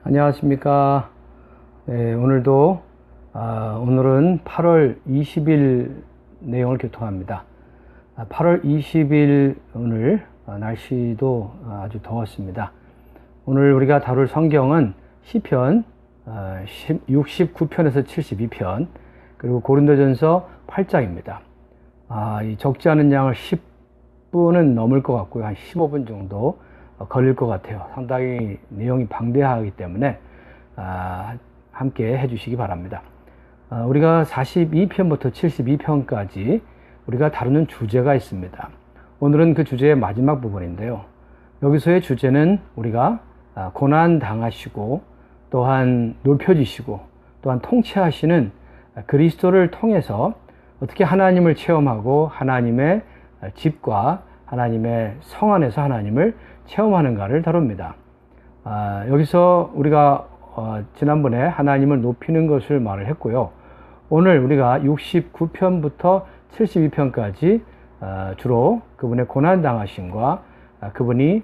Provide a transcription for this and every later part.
안녕하십니까. 네, 오늘은 8월 20일 내용을 교통합니다. 8월 20일 오늘 날씨도 아주 더웠습니다. 오늘 우리가 다룰 성경은 시편 69편에서 72편 그리고 고린도전서 8장입니다. 이 적지 않은 양을 10분은 넘을 것 같고요. 한 15분 정도 걸릴 것 같아요. 상당히 내용이 방대하기 때문에 함께 해주시기 바랍니다. 우리가 42편부터 72편까지 우리가 다루는 주제가 있습니다. 오늘은 그 주제의 마지막 부분인데요. 여기서의 주제는 우리가 고난 당하시고 또한 높여지시고 또한 통치하시는 그리스도를 통해서 어떻게 하나님을 체험하고 하나님의 집과 하나님의 성 안에서 하나님을 체험하는가를 다룹니다. 여기서 우리가 지난번에 하나님을 높이는 것을 말을 했고요. 오늘 우리가 69편부터 72편까지 주로 그분의 고난당하심과 그분이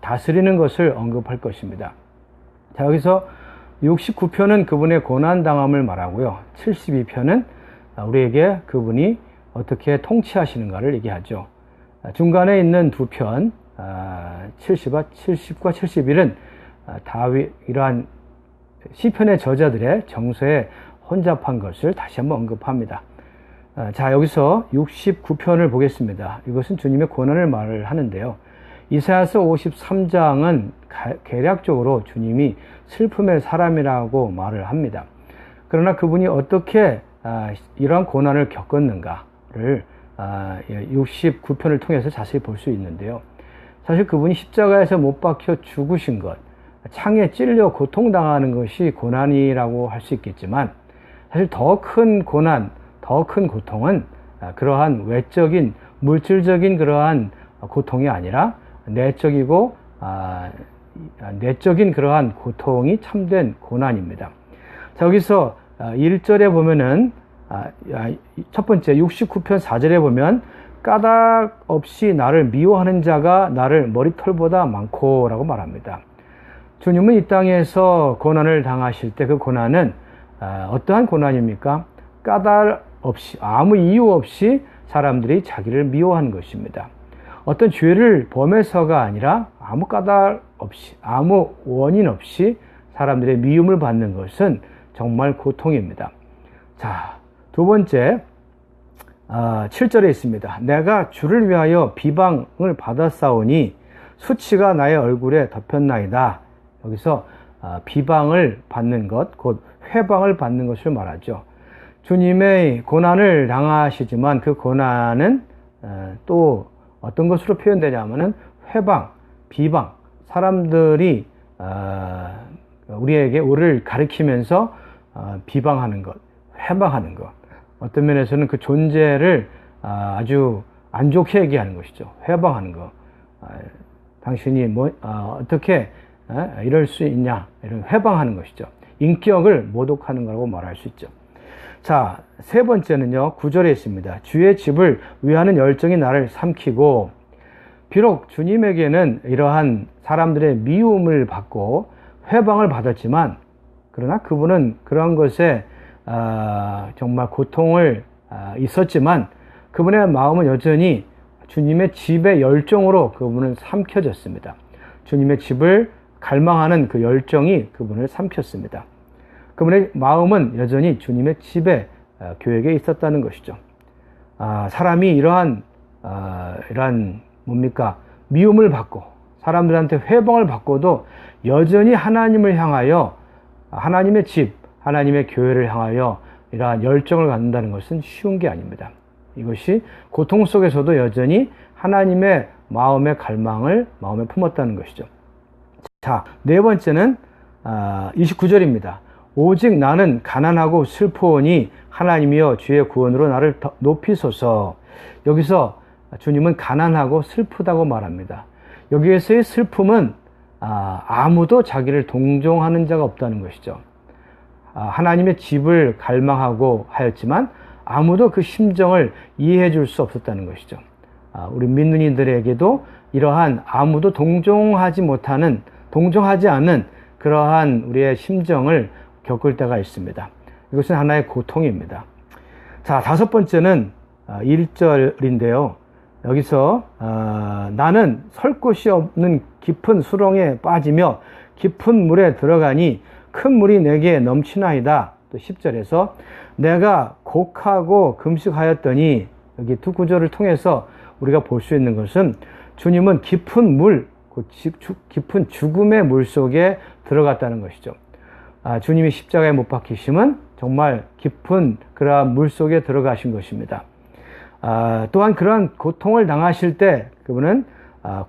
다스리는 것을 언급할 것입니다. 자, 여기서 69편은 그분의 고난당함을 말하고요. 72편은 우리에게 그분이 어떻게 통치하시는가를 얘기하죠. 중간에 있는 두 편, 70과 71은 이러한 시편의 저자들의 정서에 혼잡한 것을 다시 한번 언급합니다. 자, 여기서 69편을 보겠습니다. 이것은 주님의 고난을 말을 하는데요. 이사야서 53장은 개략적으로 주님이 슬픔의 사람이라고 말을 합니다. 그러나 그분이 어떻게 이러한 고난을 겪었는가를 69편을 통해서 자세히 볼 수 있는데요. 사실 그분이 십자가에서 못 박혀 죽으신 것, 창에 찔려 고통당하는 것이 고난이라고 할 수 있겠지만 사실 더 큰 고난, 더 큰 고통은 그러한 외적인, 물질적인 그러한 고통이 아니라 내적인 그러한 고통이 참된 고난입니다. 자, 여기서 1절에 보면은 첫 번째 69편 4절에 보면 까닭 없이 나를 미워하는 자가 나를 머리털보다 많고 라고 말합니다. 주님은 이 땅에서 고난을 당하실 때 그 고난은 어떠한 고난입니까? 까닭 없이, 아무 이유 없이 사람들이 자기를 미워하는 것입니다. 어떤 죄를 범해서가 아니라 아무 까닭 없이, 아무 원인 없이 사람들의 미움을 받는 것은 정말 고통입니다. 자, 두 번째 7절에 있습니다. 내가 주를 위하여 비방을 받았사오니 수치가 나의 얼굴에 덮였나이다. 여기서 비방을 받는 것, 곧 회방을 받는 것을 말하죠. 주님의 고난을 당하시지만 그 고난은 또 어떤 것으로 표현되냐면은 회방, 비방, 사람들이 우리를 가리키면서 비방하는 것, 회방하는 것. 어떤 면에서는 그 존재를 아주 안 좋게 얘기하는 것이죠. 회방하는 것. 당신이 어떻게 이럴 수 있냐, 이런 회방하는 것이죠. 인격을 모독하는 거라고 말할 수 있죠. 자, 세 번째는요, 9절에 있습니다. 주의 집을 위하는 열정이 나를 삼키고, 비록 주님에게는 이러한 사람들의 미움을 받고 회방을 받았지만, 그러나 그분은 그러한 것에 정말 고통을 있었지만 그분의 마음은 여전히 주님의 집의 열정으로 그분은 삼켜졌습니다. 주님의 집을 갈망하는 그 열정이 그분을 삼켰습니다. 그분의 마음은 여전히 주님의 집에 교회에 있었다는 것이죠. 사람이 이러한 미움을 받고 사람들한테 회방을 받고도 여전히 하나님을 향하여 하나님의 집, 하나님의 교회를 향하여 이러한 열정을 갖는다는 것은 쉬운 게 아닙니다. 이것이 고통 속에서도 여전히 하나님의 마음의 갈망을 마음에 품었다는 것이죠. 자, 네 번째는 29절입니다. 오직 나는 가난하고 슬프오니 하나님이여 주의 구원으로 나를 높이소서. 여기서 주님은 가난하고 슬프다고 말합니다. 여기에서의 슬픔은 아무도 자기를 동정하는 자가 없다는 것이죠. 하나님의 집을 갈망하고 하였지만 아무도 그 심정을 이해해 줄 수 없었다는 것이죠. 우리 믿는 이들에게도 이러한 아무도 동정하지 않은 그러한 우리의 심정을 겪을 때가 있습니다. 이것은 하나의 고통입니다. 자, 다섯 번째는 1절인데요. 여기서 나는 설 곳이 없는 깊은 수렁에 빠지며 깊은 물에 들어가니 큰 물이 내게 넘치나이다. 또 10절에서 내가 곡하고 금식하였더니, 여기 두 구절을 통해서 우리가 볼 수 있는 것은 주님은 깊은 물, 깊은 죽음의 물 속에 들어갔다는 것이죠. 주님이 십자가에 못 박히심은 정말 깊은 그러한 물 속에 들어가신 것입니다. 또한 그러한 고통을 당하실 때 그분은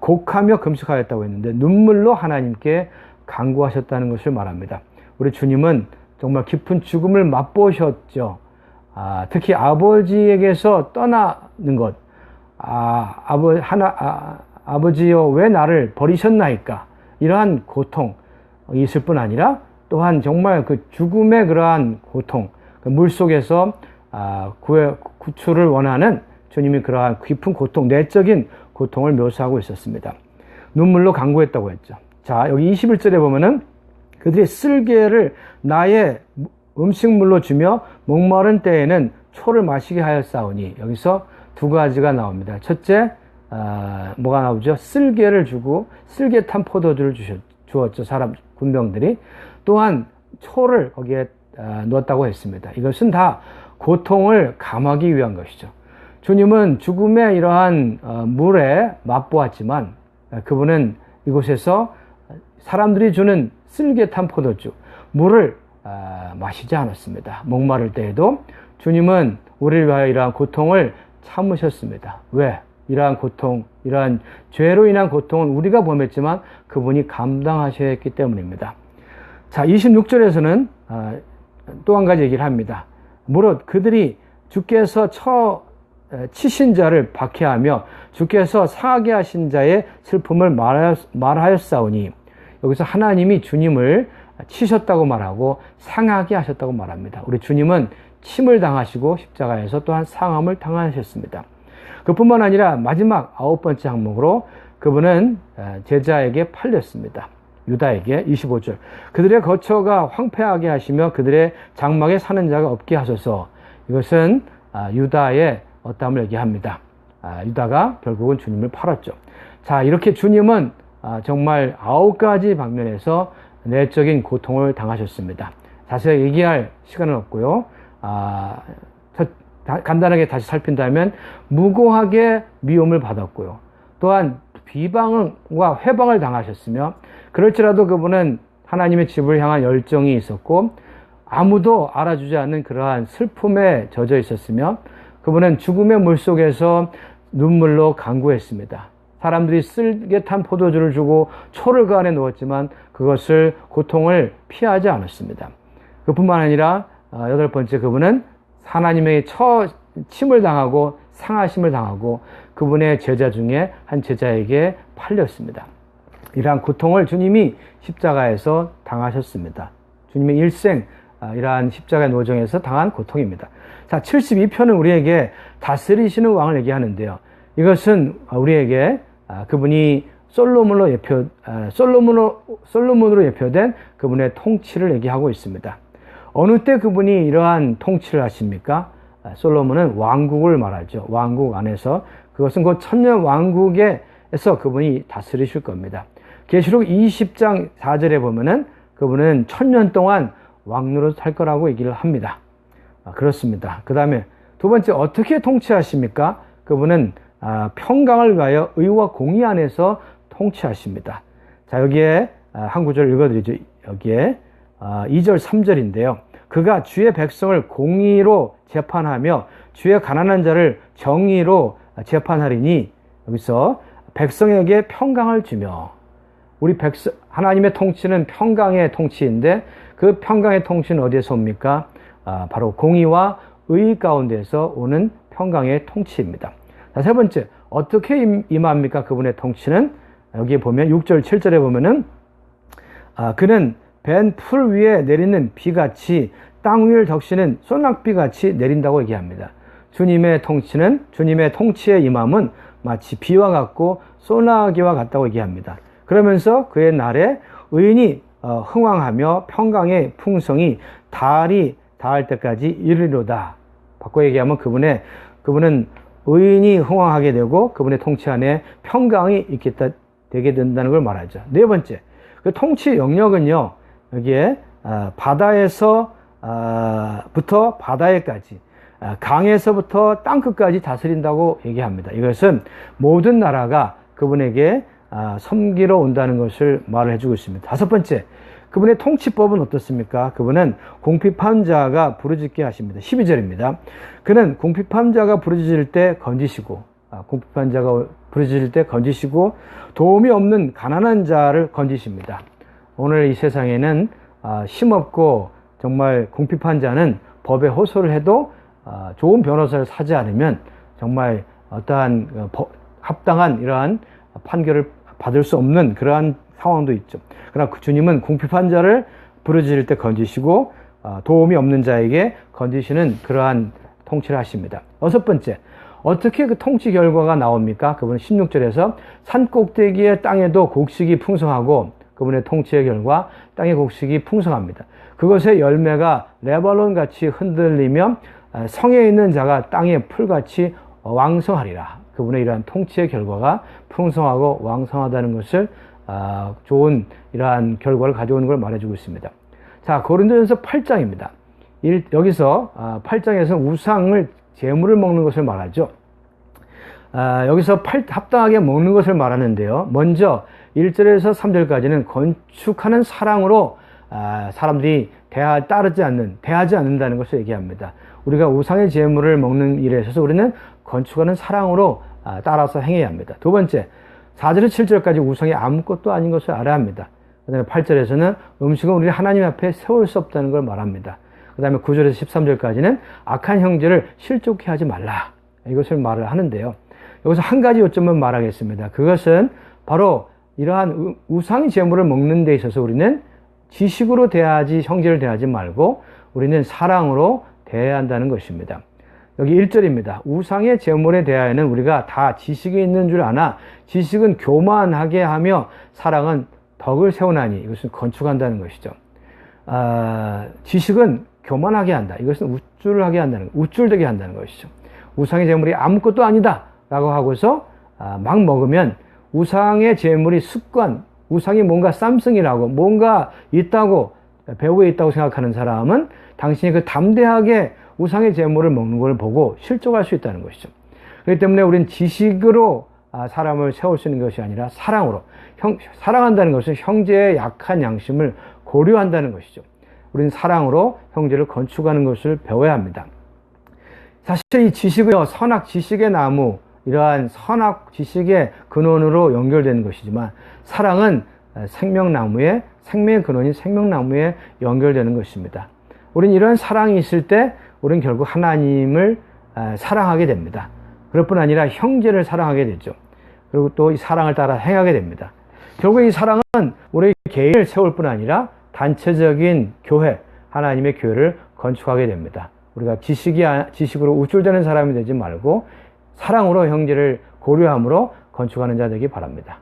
곡하며 금식하였다고 했는데 눈물로 하나님께 간구하셨다는 것을 말합니다. 우리 주님은 정말 깊은 죽음을 맛보셨죠. 특히 아버지에게서 떠나는 것, 아버지여 왜 나를 버리셨나이까, 이러한 고통이 있을 뿐 아니라 또한 정말 그 죽음의 그러한 고통, 물속에서 구출을 원하는 주님이 그러한 깊은 고통, 내적인 고통을 묘사하고 있었습니다. 눈물로 간구했다고 했죠. 자, 여기 21절에 보면은 그들이 쓸개를 나의 음식물로 주며 목마른 때에는 초를 마시게 하였사오니, 여기서 두 가지가 나옵니다. 첫째, 뭐가 나오죠? 쓸개를 주고 쓸개 탄 포도주를 주었죠. 사람, 군병들이. 또한 초를 거기에 넣었다고 했습니다. 이것은 다 고통을 감하기 위한 것이죠. 주님은 죽음의 이러한 물에 맛보았지만 그분은 이곳에서 사람들이 주는 쓸개 탄 포도주, 물을 마시지 않았습니다. 목마를 때에도 주님은 우리를 위하여 이러한 고통을 참으셨습니다. 왜? 이러한 고통, 이러한 죄로 인한 고통은 우리가 범했지만 그분이 감당하셔야 했기 때문입니다. 자, 26절에서는 또 한 가지 얘기를 합니다. 무릇 그들이 주께서 치신 자를 박해하며 주께서 상하게 하신 자의 슬픔을 말하였사오니, 여기서 하나님이 주님을 치셨다고 말하고 상하게 하셨다고 말합니다. 우리 주님은 침을 당하시고 십자가에서 또한 상함을 당하셨습니다. 그뿐만 아니라 마지막 9번째 항목으로 그분은 제자에게 팔렸습니다. 유다에게. 25절 그들의 거처가 황폐하게 하시며 그들의 장막에 사는 자가 없게 하소서. 이것은 유다의 어떠함을 얘기합니다. 유다가 결국은 주님을 팔았죠. 자, 이렇게 주님은 정말 9가지 방면에서 내적인 고통을 당하셨습니다. 자세히 얘기할 시간은 없고요. 간단하게 다시 살핀다면 무고하게 미움을 받았고요. 또한 비방과 회방을 당하셨으며, 그럴지라도 그분은 하나님의 집을 향한 열정이 있었고 아무도 알아주지 않는 그러한 슬픔에 젖어 있었으며, 그분은 죽음의 물속에서 눈물로 간구했습니다. 사람들이 쓸개 탄 포도주를 주고 초를 그 안에 넣었지만 그것을, 고통을 피하지 않았습니다. 그뿐만 아니라 8번째, 그분은 하나님의 침을 당하고 상하심을 당하고 그분의 제자 중에 한 제자에게 팔렸습니다. 이러한 고통을 주님이 십자가에서 당하셨습니다. 주님의 일생, 이러한 십자가의 노정에서 당한 고통입니다. 자, 72편은 우리에게 다스리시는 왕을 얘기하는데요. 이것은 우리에게 그분이 솔로몬으로 예표된 그분의 통치를 얘기하고 있습니다. 어느 때 그분이 이러한 통치를 하십니까? 솔로몬은 왕국을 말하죠. 왕국 안에서. 그것은 곧 천년 왕국에서 그분이 다스리실 겁니다. 계시록 20장 4절에 보면은 그분은 천년 동안 왕노릇 할 거라고 얘기를 합니다. 그렇습니다. 그 다음에 두 번째, 어떻게 통치하십니까? 그분은 평강을 위하여 의와 공의 안에서 통치하십니다. 자, 여기에 한 구절 읽어드리죠. 여기에 2절 3절인데요. 그가 주의 백성을 공의로 재판하며 주의 가난한 자를 정의로 재판하리니, 여기서 백성에게 평강을 주며, 우리 하나님의 통치는 평강의 통치인데 그 평강의 통치는 어디에서 옵니까? 바로 공의와 의 가운데서 오는 평강의 통치입니다. 자, 세 번째, 어떻게 임합니까? 그분의 통치는 여기에 보면 6절 7절에 보면은 그는 벤 풀 위에 내리는 비같이 땅 위를 덕시는 소낙비같이 내린다고 얘기합니다. 주님의 통치는, 주님의 통치의 임함은 마치 비와 같고 소나기와 같다고 얘기합니다. 그러면서 그의 날에 의인이 흥왕하며 평강의 풍성이 달이 닿을 때까지 이르리로다. 바꿔 얘기하면 그분은 의인이 흥왕하게 되고 그분의 통치 안에 평강이 되게 된다는 걸 말하죠. 네 번째, 그 통치 영역은요, 여기에 바다에서 부터 바다에까지, 강에서부터 땅끝까지 다스린다고 얘기합니다. 이것은 모든 나라가 그분에게 섬기러 온다는 것을 말을 해주고 있습니다. 다섯 번째, 그분의 통치법은 어떻습니까? 그분은 궁핍한 자가 부르짖게 하십니다. 12절입니다. 그는 궁핍한 자가 부르짖을 때 건지시고, 궁핍한 자가 부르짖을 때 건지시고, 도움이 없는 가난한 자를 건지십니다. 오늘 이 세상에는 힘없고 정말 궁핍한 자는 법에 호소를 해도 좋은 변호사를 사지 않으면 정말 어떠한 합당한 이러한 판결을 받을 수 없는 그러한 상황도 있죠. 그러나 주님은 궁핍한 자를 부르짖을 때 건지시고 도움이 없는 자에게 건지시는 그러한 통치를 하십니다. 여섯 번째, 어떻게 그 통치 결과가 나옵니까? 그분은 16절에서 산 꼭대기의 땅에도 곡식이 풍성하고, 그분의 통치의 결과 땅의 곡식이 풍성합니다. 그것의 열매가 레바논 같이 흔들리며 성에 있는 자가 땅의 풀같이 왕성하리라. 그분의 이러한 통치의 결과가 풍성하고 왕성하다는 것을 좋은 이러한 결과를 가져오는 걸 말해주고 있습니다. 자, 고린도전서 8장입니다. 여기서 8장에서 우상을 재물을 먹는 것을 말하죠. 여기서 합당하게 먹는 것을 말하는데요. 먼저 1절에서 3절까지는 건축하는 사랑으로 사람들이 대하지 않는다는 것을 얘기합니다. 우리가 우상의 재물을 먹는 일에 있어서 우리는 건축하는 사랑으로 따라서 행해야 합니다. 두 번째, 4절에서 7절까지 우상이 아무것도 아닌 것을 알아야 합니다. 그 다음에 8절에서는 음식은 우리 하나님 앞에 세울 수 없다는 걸 말합니다. 그 다음에 9절에서 13절까지는 악한 형제를 실족해 하지 말라. 이것을 말을 하는데요. 여기서 한 가지 요점은 말하겠습니다. 그것은 바로 이러한 우상의 재물을 먹는 데 있어서 우리는 지식으로 형제를 대하지 말고 우리는 사랑으로 대해야 한다는 것입니다. 여기 1절입니다. 우상의 재물에 대하여는 우리가 다 지식이 있는 줄 아나 지식은 교만하게 하며 사랑은 덕을 세우나니, 이것은 건축한다는 것이죠. 지식은 교만하게 한다. 이것은 우쭐되게 한다는 것이죠. 우상의 재물이 아무것도 아니다 라고 하고서 막 먹으면 우상의 재물이 습관, 우상이 뭔가 쌈승이라고 뭔가 있다고, 배후에 있다고 생각하는 사람은 당신이 그 담대하게 우상의 재물을 먹는 걸 보고 실족할 수 있다는 것이죠. 그렇기 때문에 우리는 지식으로 사람을 세울 수 있는 것이 아니라 사랑으로, 사랑한다는 것은 형제의 약한 양심을 고려한다는 것이죠. 우리는 사랑으로 형제를 건축하는 것을 배워야 합니다. 사실 이 지식은요, 선악 지식의 나무, 이러한 선악 지식의 근원으로 연결되는 것이지만 사랑은 생명의 근원인 생명나무에 연결되는 것입니다. 우리는 이러한 사랑이 있을 때 우리는 결국 하나님을 사랑하게 됩니다. 그럴 뿐 아니라 형제를 사랑하게 되죠. 그리고 또 이 사랑을 따라 행하게 됩니다. 결국 이 사랑은 우리 개인을 세울 뿐 아니라 단체적인 교회, 하나님의 교회를 건축하게 됩니다. 우리가 지식으로 우쭐대는 사람이 되지 말고 사랑으로 형제를 고려함으로 건축하는 자 되기 바랍니다.